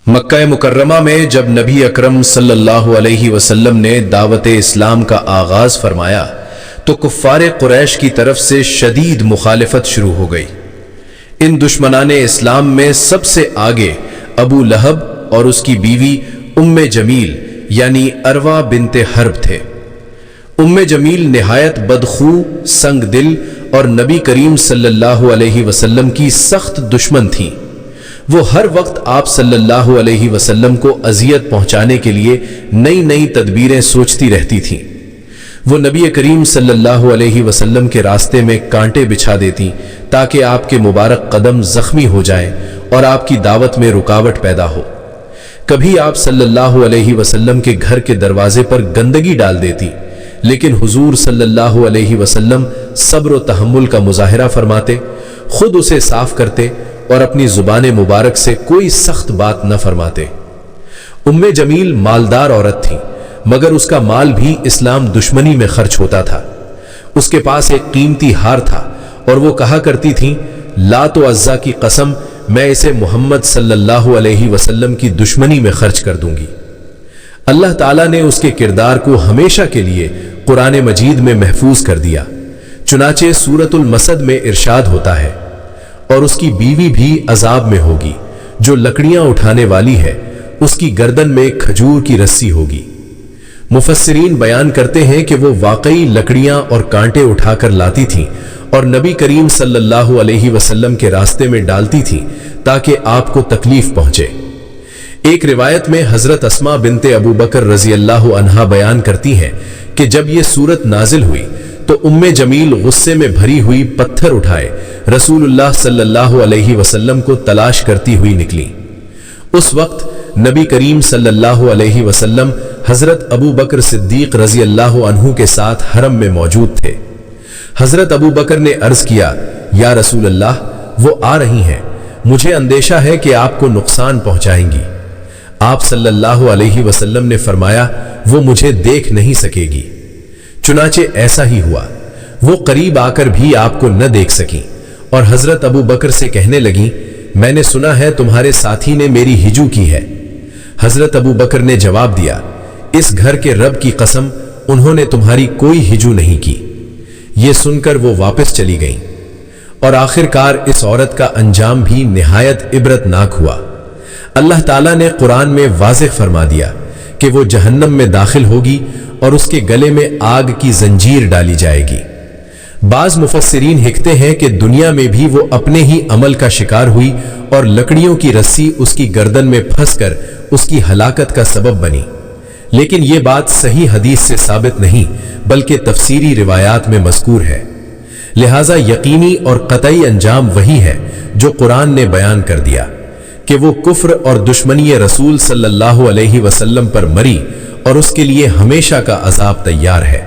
مکہ مکرمہ میں جب نبی اکرم صلی اللہ علیہ وسلم نے دعوت اسلام کا آغاز فرمایا تو کفار قریش کی طرف سے شدید مخالفت شروع ہو گئی۔ ان دشمنان اسلام میں سب سے آگے ابو لہب اور اس کی بیوی ام جمیل یعنی عروہ بنت حرب تھے۔ ام جمیل نہایت بدخو، سنگ دل اور نبی کریم صلی اللہ علیہ وسلم کی سخت دشمن تھیں۔ وہ ہر وقت آپ صلی اللہ علیہ وسلم کو اذیت پہنچانے کے لیے نئی نئی تدبیریں سوچتی رہتی تھیں۔ وہ نبی کریم صلی اللہ علیہ وسلم کے راستے میں کانٹے بچھا دیتی تاکہ آپ کے مبارک قدم زخمی ہو جائیں اور آپ کی دعوت میں رکاوٹ پیدا ہو۔ کبھی آپ صلی اللہ علیہ وسلم کے گھر کے دروازے پر گندگی ڈال دیتی، لیکن حضور صلی اللہ علیہ وسلم صبر و تحمل کا مظاہرہ فرماتے، خود اسے صاف کرتے اور اپنی زبان مبارک سے کوئی سخت بات نہ فرماتے۔ ام جمیل مالدار عورت تھی، مگر اس کا مال بھی اسلام دشمنی میں خرچ ہوتا تھا۔ اس کے پاس ایک قیمتی ہار تھا اور وہ کہا کرتی تھی، لات و عزا کی قسم، میں اسے محمد صلی اللہ علیہ وسلم کی دشمنی میں خرچ کر دوں گی۔ اللہ تعالیٰ نے اس کے کردار کو ہمیشہ کے لیے قرآن مجید میں محفوظ کر دیا۔ چنانچہ سورۃ المسد میں ارشاد ہوتا ہے، اور اس کی بیوی بھی عذاب میں ہوگی، جو لکڑیاں اٹھانے والی ہے، اس کی گردن میں کھجور کی رسی ہوگی۔ مفسرین بیان کرتے ہیں کہ وہ واقعی لکڑیاں اور کانٹے اٹھا کر لاتی تھیں اور نبی کریم صلی اللہ علیہ وسلم کے راستے میں ڈالتی تھیں تاکہ آپ کو تکلیف پہنچے۔ ایک روایت میں حضرت اسماء بنت ابو بکر رضی اللہ عنہا بیان کرتی ہیں کہ جب یہ سورت نازل ہوئی تو ام جمیل غصے میں بھری ہوئی پتھر اٹھائے رسول اللہ صلی اللہ علیہ وسلم کو تلاش کرتی ہوئی نکلی۔ اس وقت نبی کریم صلی اللہ علیہ وسلم حضرت ابو بکر صدیق رضی اللہ عنہ کے ساتھ حرم میں موجود تھے۔ حضرت ابو بکر نے عرض کیا، یا رسول اللہ، وہ آ رہی ہیں، مجھے اندیشہ ہے کہ آپ کو نقصان پہنچائیں گی۔ آپ صلی اللہ علیہ وسلم نے فرمایا، وہ مجھے دیکھ نہیں سکے گی۔ چنانچہ ایسا ہی ہوا، وہ قریب آ کر بھی آپ کو نہ دیکھ سکیں اور حضرت ابو بکر سے کہنے لگیں، میں نے سنا ہے تمہارے ساتھی نے میری ہجو کی ہے۔ حضرت ابو بکر نے جواب دیا، اس گھر کے رب کی قسم، انہوں نے تمہاری کوئی ہجو نہیں کی۔ یہ سن کر وہ واپس چلی گئیں اور آخر کار اس عورت کا انجام بھی نہایت عبرتناک ہوا۔ اللہ تعالیٰ نے قرآن میں واضح فرما دیا کہ وہ جہنم میں داخل ہوگی اور اس کے گلے میں آگ کی زنجیر ڈالی جائے گی۔ بعض مفسرین لکھتے ہیں کہ دنیا میں بھی وہ اپنے ہی عمل کا شکار ہوئی اور لکڑیوں کی رسی اس کی گردن میں پھنس کر اس کی ہلاکت کا سبب بنی، لیکن یہ بات صحیح حدیث سے ثابت نہیں بلکہ تفسیری روایات میں مذکور ہے۔ لہٰذا یقینی اور قطعی انجام وہی ہے جو قرآن نے بیان کر دیا کہ وہ کفر اور دشمنی رسول صلی اللہ علیہ وسلم پر مری اور اس کے لیے ہمیشہ کا عذاب تیار ہے۔